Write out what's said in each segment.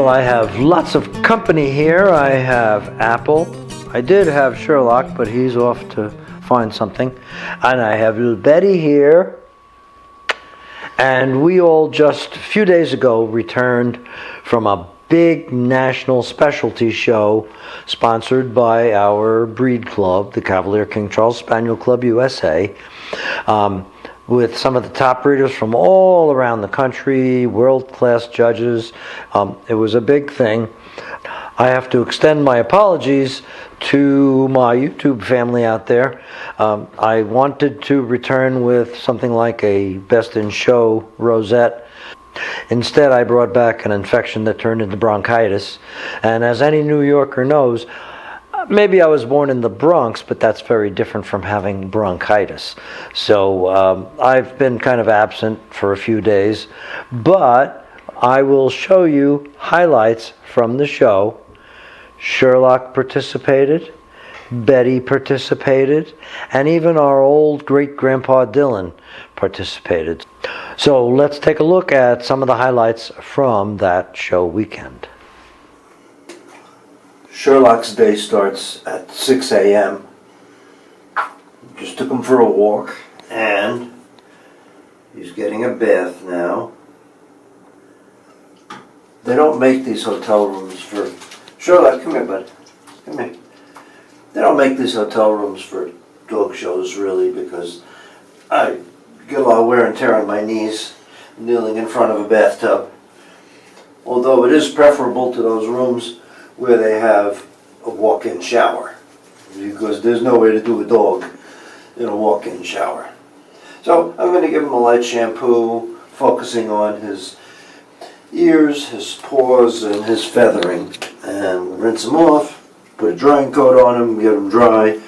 So I have lots of company here. I have Apple. I did have Sherlock, but he's off to find something. And I have little Betty here. And we all just a few days ago returned from a big national specialty show sponsored by our breed club, the Cavalier King Charles Spaniel Club USA, with some of the top breeders from all around the country, world-class judges. It was a big thing. I have to extend my apologies to my YouTube family out there. I wanted to return with something like a Best in Show rosette. Instead, I brought back an infection that turned into bronchitis. And as any New Yorker knows, maybe I was born in the Bronx, but that's very different from having bronchitis. So I've been kind of absent for a few days, but I will show you highlights from the show. Sherlock participated, Betty participated, and even our old great-grandpa Dylan participated. So let's take a look at some of the highlights from that show weekend. Sherlock's day starts at 6 a.m. Just took him for a walk, and he's getting a bath now. They don't make these hotel rooms for... Sherlock, come here, bud. Come here. They don't make these hotel rooms for dog shows, really, because I get a lot of wear and tear on my knees kneeling in front of a bathtub. Although it is preferable to those rooms where they have a walk-in shower, because there's no way to do a dog in a walk-in shower. So I'm going to give him a light shampoo, focusing on his ears, his paws, and his feathering. And rinse him off, put a drying coat on him, get him dry,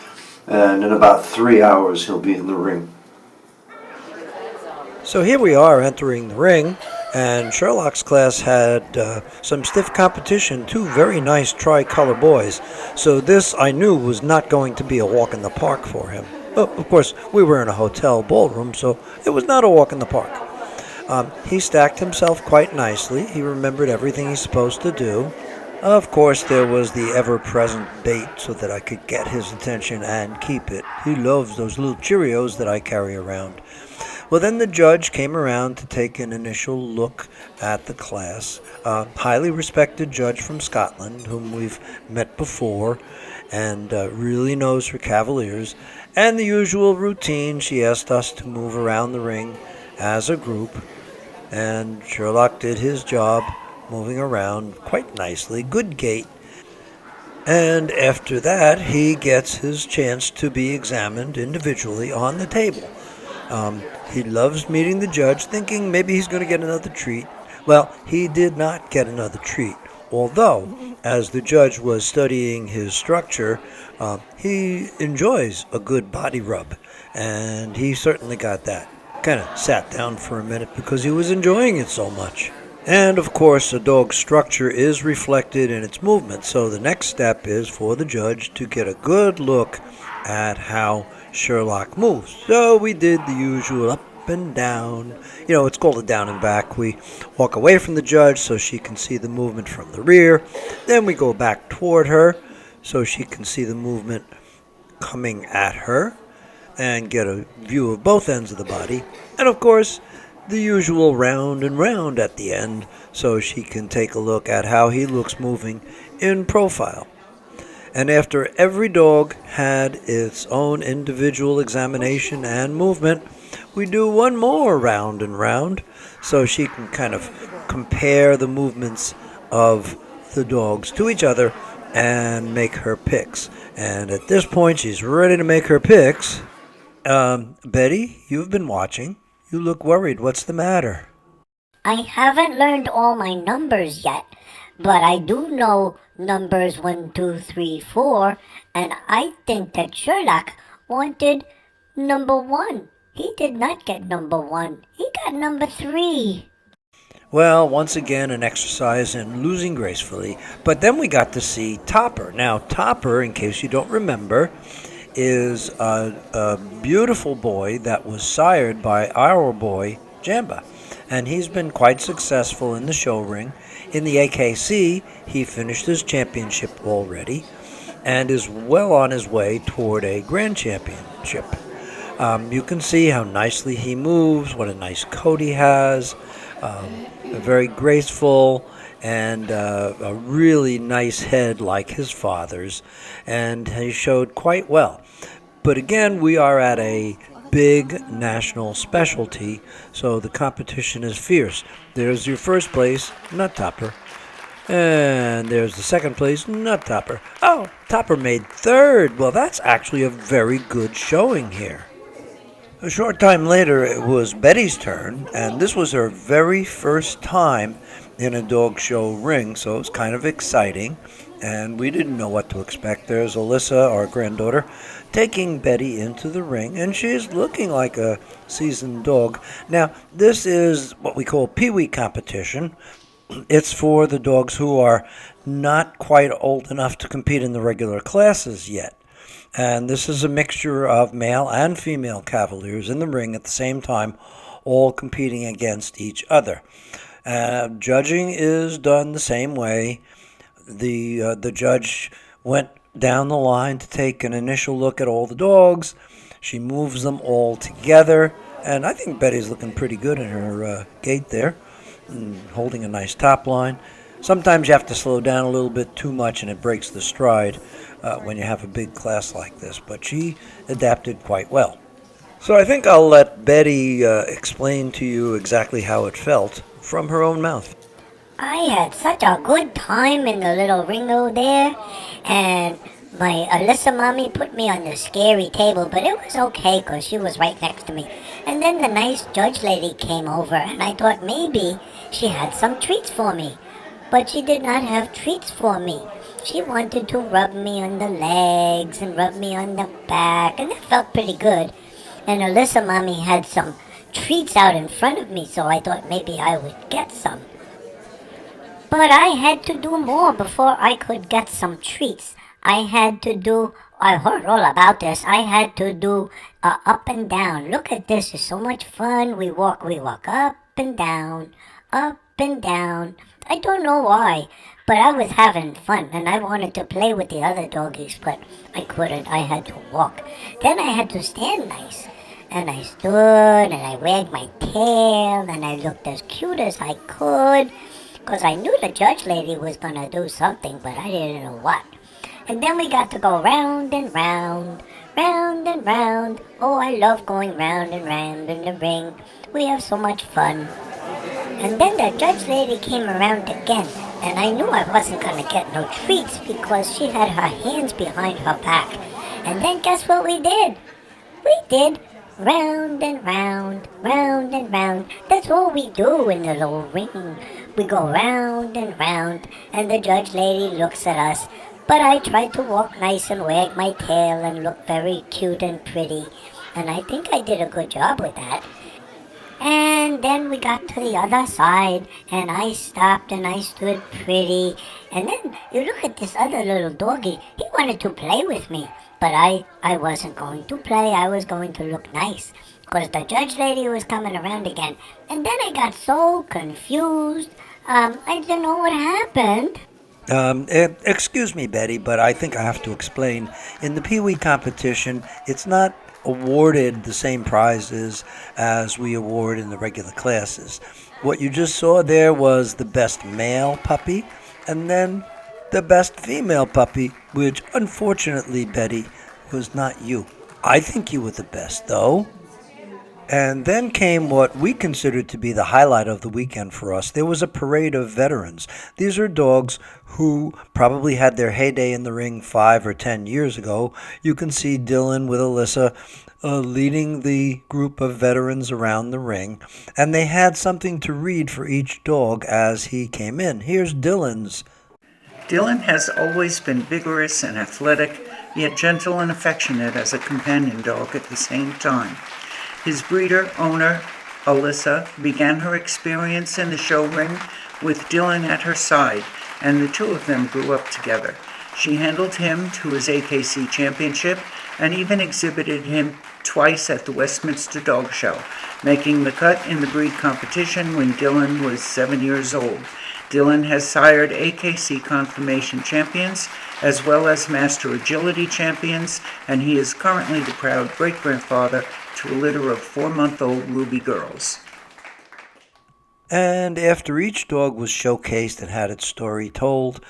and in about 3 hours he'll be in the ring. So here we are entering the ring, and Sherlock's class had some stiff competition, two very nice tricolor boys. So this I knew was not going to be a walk in the park for him. But of course, we were in a hotel ballroom, so it was not a walk in the park. He stacked himself quite nicely. He remembered everything he's supposed to do. Of course, there was the ever-present bait so that I could get his attention and keep it. He loves those little Cheerios that I carry around. Well, then the judge came around to take an initial look at the class. A highly respected judge from Scotland, whom we've met before, and really knows her Cavaliers. And the usual routine, she asked us to move around the ring as a group, and Sherlock did his job, moving around quite nicely, good gait. And after that, he gets his chance to be examined individually on the table. He loves meeting the judge, thinking maybe he's going to get another treat. Well, he did not get another treat, although, as the judge was studying his structure, he enjoys a good body rub, and he certainly got that. Kind of sat down for a minute because he was enjoying it so much. And of course, a dog's structure is reflected in its movement, so the next step is for the judge to get a good look at how Sherlock moves. So we did the usual up and down. You know, it's called a down and back. We walk away from the judge so she can see the movement from the rear. Then we go back toward her so she can see the movement coming at her and get a view of both ends of the body. And of course, the usual round and round at the end so she can take a look at how he looks moving in profile. And after every dog had its own individual examination and movement, we do one more round and round so she can kind of compare the movements of the dogs to each other and make her picks. And at this point, she's ready to make her picks. Betty, you've been watching. You look worried. What's the matter? I haven't learned all my numbers yet, but I do know numbers 1, 2, 3, 4, and I think that Sherlock wanted number 1. He did not get number 1. He got number 3. Well, once again, an exercise in losing gracefully. But then we got to see Topper. Now, Topper, in case you don't remember, is a beautiful boy that was sired by our boy, Jamba. And he's been quite successful in the show ring. In the AKC, he finished his championship already and is well on his way toward a grand championship. You can see how nicely he moves, what a nice coat he has, very graceful, and a really nice head like his father's, and he showed quite well. But again, we are at a big national specialty, so the competition is fierce. There's your first place, Nut Topper. And there's the second place, Nut Topper. Oh, Topper made third. Well, that's actually a very good showing here. A short time later, it was Betty's turn, and this was her very first time in a dog show ring, so it was kind of exciting, and we didn't know what to expect. There's Alyssa, our granddaughter, taking Betty into the ring, and she's looking like a seasoned dog. Now, this is what we call Pee-wee competition. It's for the dogs who are not quite old enough to compete in the regular classes yet. And this is a mixture of male and female cavaliers in the ring at the same time, all competing against each other. Judging is done the same way. The judge went down the line to take an initial look at all the dogs. She moves them all together, and I think Betty's looking pretty good in her gait there, holding a nice top line. Sometimes you have to slow down a little bit too much, and it breaks the stride when you have a big class like this, but she adapted quite well. So I think I'll let Betty explain to you exactly how it felt from her own mouth. I had such a good time in the little ringo there, and my Alyssa mommy put me on the scary table, but it was okay because she was right next to me. And then the nice judge lady came over, and I thought maybe she had some treats for me. But she did not have treats for me. She wanted to rub me on the legs and rub me on the back, and that felt pretty good. And Alyssa mommy had some treats out in front of me, so I thought maybe I would get some. But I had to do more before I could get some treats. I heard all about this. I had to do up and down. Look at this, it's so much fun. We walk up and down, up and down. I don't know why, but I was having fun, and I wanted to play with the other doggies, but I couldn't. I had to walk. Then I had to stand nice. And I stood, and I wagged my tail, and I looked as cute as I could, because I knew the judge lady was going to do something, but I didn't know what. And then we got to go round and round, round and round. Oh, I love going round and round in the ring. We have so much fun. And then the judge lady came around again, and I knew I wasn't going to get no treats because she had her hands behind her back. And then guess what we did? We did round and round, round and round. That's all we do in the little ring. We go round and round, and the judge lady looks at us. But I tried to walk nice and wag my tail and look very cute and pretty. And I think I did a good job with that. And then we got to the other side, and I stopped and I stood pretty. And then you look at this other little doggy. He wanted to play with me, but I wasn't going to play. I was going to look nice, because the judge lady was coming around again. And then I got so confused. I didn't know what happened. Excuse me, Betty, but I think I have to explain. In the Pee-wee competition, it's not awarded the same prizes as we award in the regular classes. What you just saw there was the best male puppy, and then the best female puppy, which unfortunately, Betty, was not you. I think you were the best, though. And then came what we considered to be the highlight of the weekend for us. There was a parade of veterans. These are dogs who probably had their heyday in the ring 5 or 10 years ago. You can see Dylan with Alyssa leading the group of veterans around the ring. And they had something to read for each dog as he came in. Here's Dylan's. Dylan has always been vigorous and athletic, yet gentle and affectionate as a companion dog at the same time. His breeder, owner, Alyssa, began her experience in the show ring with Dylan at her side, and the two of them grew up together. She handled him to his AKC championship and even exhibited him twice at the Westminster Dog Show, making the cut in the breed competition when Dylan was 7 years old. Dylan has sired AKC Conformation champions as well as Master Agility champions, and he is currently the proud great-grandfather to a litter of 4-month-old Ruby girls. And after each dog was showcased and had its story told,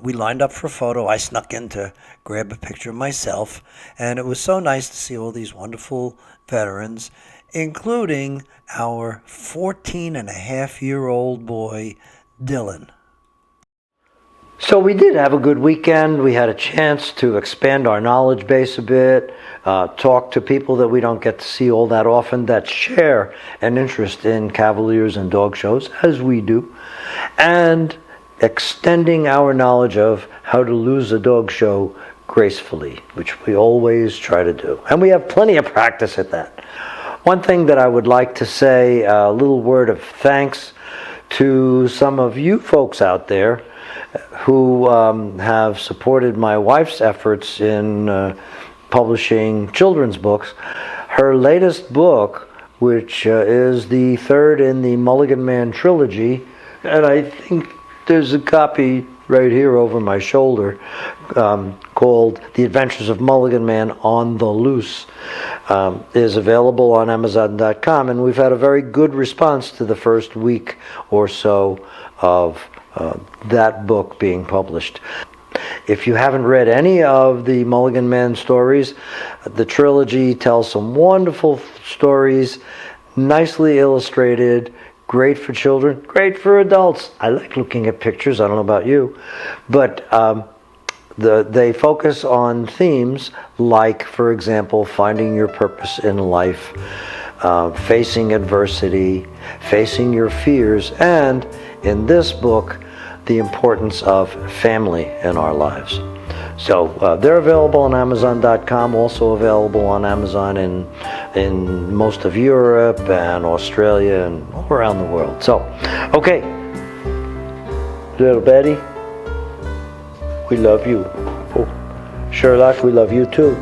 we lined up for a photo. I snuck in to grab a picture of myself, and it was so nice to see all these wonderful veterans, including our 14-and-a-half-year-old boy, Dylan. So we did have a good weekend. We had a chance to expand our knowledge base a bit, talk to people that we don't get to see all that often that share an interest in Cavaliers and dog shows, as we do, and extending our knowledge of how to lose a dog show gracefully, which we always try to do. And we have plenty of practice at that. One thing that I would like to say, a little word of thanks to some of you folks out there who have supported my wife's efforts in publishing children's books. Her latest book, which is the third in the Mulligan Man trilogy, and I think there's a copy right here over my shoulder, called The Adventures of Mulligan Man on the Loose, is available on Amazon.com, and we've had a very good response to the first week or so of that book being published. If you haven't read any of the Mulligan Man stories, the trilogy tells some wonderful stories, nicely illustrated, great for children, great for adults. I like looking at pictures, I don't know about you, but they focus on themes like, for example, finding your purpose in life, facing adversity, facing your fears, and in this book, the importance of family in our lives. So they're available on Amazon.com, also available on Amazon in most of Europe and Australia and all around the world. So, okay, little Betty, we love you. Oh, Sherlock, we love you too.